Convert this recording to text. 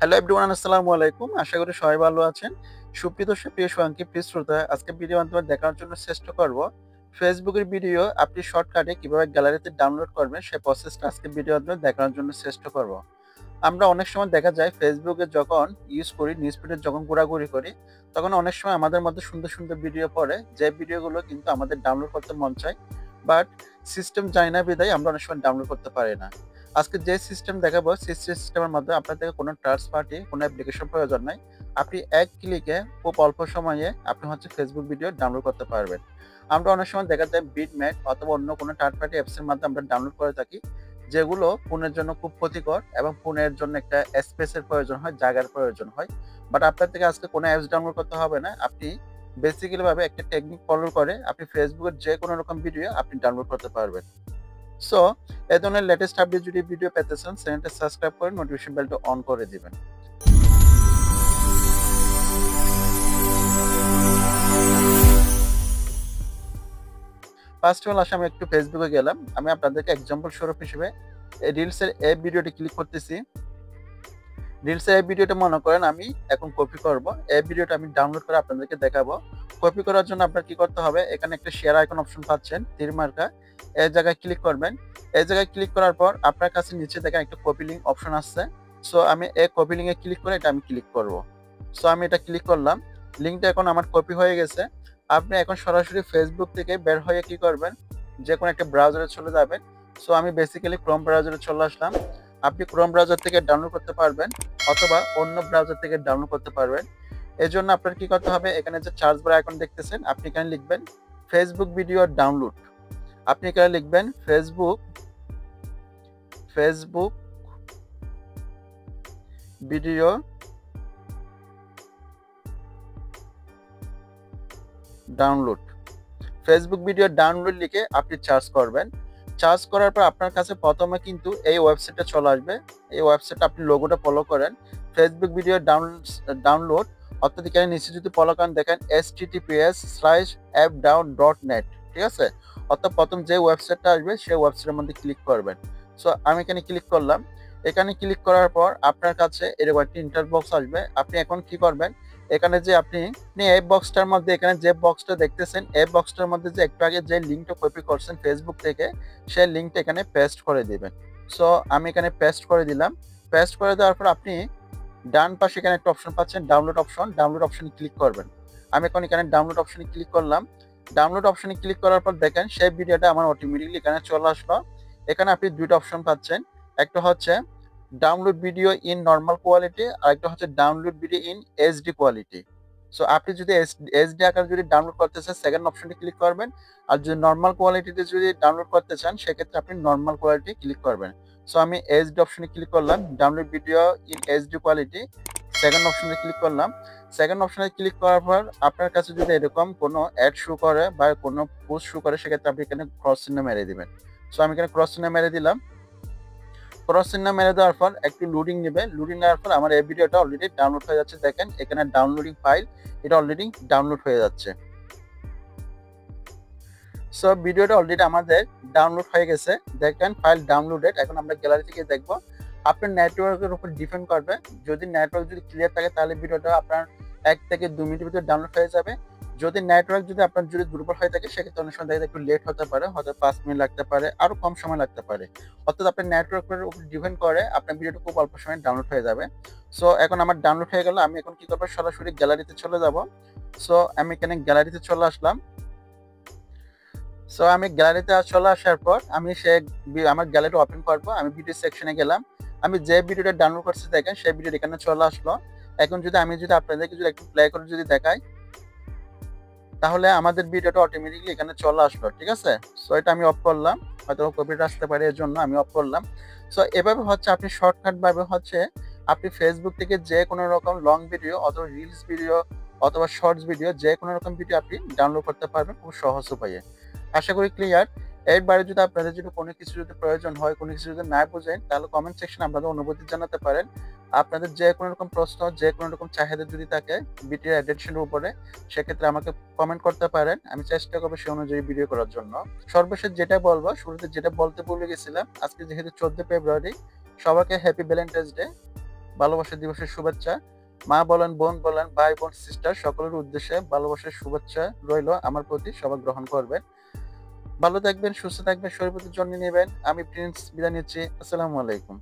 Hello everyone, আসসালামু আলাইকুম। আশা করি সবাই ভালো আছেন। সুপ্রিয় দর্শক, প্রিয় সাংখ্যিক প্রিয় শ্রোতা, আজকে ভিডিও মাধ্যমে দেখানোর জন্য চেষ্টা করব ফেসবুকের ভিডিও আপনি শর্টকাটে কিভাবে গ্যালারিতে ডাউনলোড করবেন সেই প্রসেসটা আজকে ভিডিও মাধ্যমে দেখানোর জন্য চেষ্টা করব। আমরা অনেক সময় দেখা যায় ফেসবুকে যখন ইউজ করি, নিউজ ফিডে যখন ঘোরাঘুরি করি, তখন অনেক সময় আমাদের মধ্যে সুন্দর সুন্দর ভিডিও পড়ে, যে ভিডিওগুলো কিন্তু আমাদের ডাউনলোড করতে মন চায়, বাট সিস্টেম জানি না বিধায় আমরা অনেক সময় ডাউনলোড করতে পারি না। আজকে যে সিস্টেম দেখাবো সেই সিস্টেমের মধ্যে আপনার থেকে কোনো থার্ড পার্টি কোনো অ্যাপ্লিকেশন প্রয়োজন নাই। আপনি এক ক্লিকে খুব অল্প সময়ে আপনি ফেসবুক ভিডিও ডাউনলোড করতে পারবেন। আমরা অনেক সময় দেখা যায় বিটম্যাট অথবা অন্য কোনো থার্ড পার্টি অ্যাপসের মাধ্যমে আমরা ডাউনলোড করে থাকি, যেগুলো ফোনের জন্য খুব ক্ষতিকর এবং ফোনের জন্য একটা স্পেসের প্রয়োজন হয়, জায়গার প্রয়োজন হয়। বাট আপনার থেকে আজকে কোনো অ্যাপস ডাউনলোড করতে হবে না। আপনি বেসিক্যালি ভাবে একটা টেকনিক ফলো করে আপনি ফেসবুকের যে কোনো রকম ভিডিও আপনি ডাউনলোড করতে পারবেন। সো এই ধরনের লেটেস্ট আপডেট যদি ভিডিও পেতে চান, চ্যানেলটা সাবস্ক্রাইব করে নোটিফিকেশন বেলটা অন করে দিবেন। ফার্স্ট অফ অল আমি একটু ফেসবুকে গেলাম। আমি আপনাদেরকে এক্সাম্পল স্বরূপ হিসেবে রিলসের এই ভিডিওটি ক্লিক করতেছি। রিলসের এই ভিডিওটা মনে করেন আমি এখন কপি করব। এই ভিডিওটা আমি ডাউনলোড করে আপনাদেরকে দেখাবো। কপি করার জন্য আপনার কি করতে হবে, এখানে একটা শেয়ার আইকন অপশন পাচ্ছেন, তীর মার্কা, এই জায়গায় ক্লিক করবেন। এই জায়গায় ক্লিক করার পর আপনার কাছে নিচে দেখেন একটা কপি লিঙ্ক অপশন আসছে। সো আমি এই কপি লিঙ্কে ক্লিক করে এটা আমি ক্লিক করব। সো আমি এটা ক্লিক করলাম। লিঙ্কটা এখন আমার কপি হয়ে গেছে। আপনি এখন সরাসরি ফেসবুক থেকে বের হয়ে কি করবেন, যে কোনো একটা ব্রাউজারে চলে যাবেন। সো আমি বেসিক্যালি ক্রোম ব্রাউজারে চলে আসলাম। আপনি ক্রোম ব্রাউজার থেকে ডাউনলোড করতে পারবেন অথবা অন্য ব্রাউজার থেকে ডাউনলোড করতে পারবেন। এর জন্য আপনার কি করতে হবে, এখানে যে চার্জ বার আইকন দেখতেছেন, আপনি এখানে লিখবেন ফেসবুক ভিডিও ডাউনলোড। আপনি এখানে লিখবেন Facebook video download. Facebook video download লিখে আপনি চার্জ করবেন। চার্জ করার পর আপনার কাছে প্রথমে কিন্তু এই ওয়েবসাইটটা চলে আসবে। এই ওয়েবসাইটটা আপনি লোগোটা ফলো করেন, ফেসবুক ভিডিও ডাউনলোড, অর্থাৎ এখানে নিচে যদি ফলো করেন দেখেন https:/appdown.net, ঠিক আছে? অর্থাৎ প্রথম যে ওয়েবসাইটটা আসবে সেই ওয়েবসাইটের মধ্যে ক্লিক করবেন। সো আমি এখানে ক্লিক করলাম। এখানে ক্লিক করার পর আপনার কাছে এরকম একটা ইন্টারবক্স আসবে। আপনি এখন কি করবেন, এখানে যে আপনি এই বক্সটার মধ্যে এখানে যে বক্সটা দেখতেছেন, এই বক্সটার মধ্যে যে একটু আগে যে লিঙ্কটা কপি করছেন ফেসবুক থেকে, সেই লিঙ্কটা এখানে পেস্ট করে দিবেন। সো আমি এখানে পেস্ট করে দিলাম। পেস্ট করে দেওয়ার পর আপনি ডান পাশে এখানে একটা অপশন পাচ্ছেন, ডাউনলোড অপশন। ডাউনলোড অপশনে ক্লিক করবেন। আমি এখন এখানে ডাউনলোড অপশনে ক্লিক করলাম। ডাউনলোড অপশনে ক্লিক করার পর দেখেন সেই ভিডিওটা আমার অটোমেটিকলি এখানে চলে আসলো। এখানে আপনি দুইটা অপশন পাচ্ছেন, একটা হচ্ছে download video in normal quality, আর একটা হচ্ছে download video in HD quality. So আপনি যদি এইচডি আকারে যদি ডাউনলোড করতে চান সেকেন্ড অপশনটি ক্লিক করবেন, আর যদি নর্মাল কোয়ালিটিতে যদি ডাউনলোড করতে চান সেক্ষেত্রে আপনি নর্মাল কোয়ালিটি ক্লিক করবেন। সো আমি এইচডি অপশনে ক্লিক করলাম, download video in HD quality, second অপশনে ক্লিক করলাম। সেকেন্ড অপশনে ক্লিক করার পর আপনার কাছে যদি এরকম কোনো অ্যাড শো করে বা কোনো পোস্ট শো করে সেক্ষেত্রে আপনি এখানে ক্রস চিহ্ন মেরে দিবেন। সো আমি এখানে ক্রস চিহ্ন মেরে দিলাম। ক্রস চিহ্ন মেরে দেওয়ার পর একটু লোডিং নেবে। লোডিং নেওয়ার পর আমার এই ভিডিওটা অলরেডি ডাউনলোড হয়ে যাচ্ছে। দেখেন এখানে ডাউনলোডিং ফাইল, এটা অলরেডি ডাউনলোড হয়ে যাচ্ছে। সো ভিডিওটা অলরেডি আমাদের ডাউনলোড হয়ে গেছে। দেখেন ফাইল ডাউনলোডেড। এখন আমরা গ্যালারি থেকে দেখব। আপনার নেটওয়ার্কের উপর ডিপেন্ড করবে। যদি নেটওয়ার্ক যদি ক্লিয়ার থাকে তাহলে ভিডিওটা আপনার 1 থেকে 2 মিনিটের ভিতরে ডাউনলোড হয়ে যাবে। যদি নেটওয়ার্ক যদি আপনার যদি দুর্বল হয়ে থাকে সেক্ষেত্রে অনেক সময় দেখা যায় একটু লেট হতে পারে, হয়তো 5 মিনিট লাগতে পারে, আরো কম সময় লাগতে পারে। অর্থাৎ আপনার নেটওয়ার্কের উপর ডিপেন্ড করে আপনার ভিডিওটা খুব অল্প সময়ে ডাউনলোড হয়ে যাবে। সো এখন আমার ডাউনলোড হয়ে গেল। আমি এখন কি করব, সরাসরি গ্যালারিতে চলে যাব। সো আমি এখানে গ্যালারিতে চলে আসলাম। সো আমি গ্যালারিতে চলে আসার পর আমি আমার গ্যালারি ওপেন করব। আমি ভিডিও সেকশনে গেলাম। আমি যে ভিডিওটা ডাউনলোড করছি দেখেন সেই ভিডিওটা এখানে চলে আসলো। এখন যদি আমি আপনাদেরকে যদি একটু প্লে করে যদি দেখাই, তাহলে আমাদের ভিডিওটা অটোমেটিকলি এখানে চলে আসলো, ঠিক আছে? সো এটা আমি অফ করলাম, হয়তো কপিটা আসতে পারে এর জন্য আমি অফ করলাম। সো এভাবে আপনি শর্টকাট ভাবে আপনি ফেসবুক থেকে যে কোনো রকম লং ভিডিও অথবা রিলস ভিডিও অথবা শর্টস ভিডিও যে কোনো রকম ভিডিও আপনি ডাউনলোড করতে পারবেন খুব সহজ উপায়ে। আশা করি ক্লিয়ার। এরবারে যদি আপনাদের যদি কোনো কিছু যদি প্রয়োজন হয়, কোনো কিছু যদি না বুঝেন, তাহলে কমেন্ট সেকশনে আপনাদের অনুভূতি জানাতে পারেন। আপনাদের যে কোনো রকম প্রশ্ন, যে কোনো রকম চাহিদা যদি থাকে ভিডিও এডিটেশনের উপরে, সেক্ষেত্রে আমাকে কমেন্ট করতে পারেন। আমি চেষ্টা করবো সে অনুযায়ী ভিডিও করার জন্য। সর্বশেষ যেটা বলবো, শুরুতে যেটা বলতে ভুলে গেছিলাম, আজকে যেহেতু 14 ফেব্রুয়ারি, সবাইকে হ্যাপি ভ্যালেন্টাইন্স ডে। ভালোবাসা দিবসের শুভেচ্ছা। মা বলেন, বোন বলেন, ভাই বোন সিস্টার সকলের উদ্দেশ্যে ভালোবাসার শুভেচ্ছা রইল আমার প্রতি, সবাই গ্রহণ করবেন। ভালো থাকবেন, সুস্থ থাকবেন, শরীর প্রতি যত্ন নেবেন। আমি প্রিন্স বিদায় নিচ্ছি। আসসালামু আলাইকুম।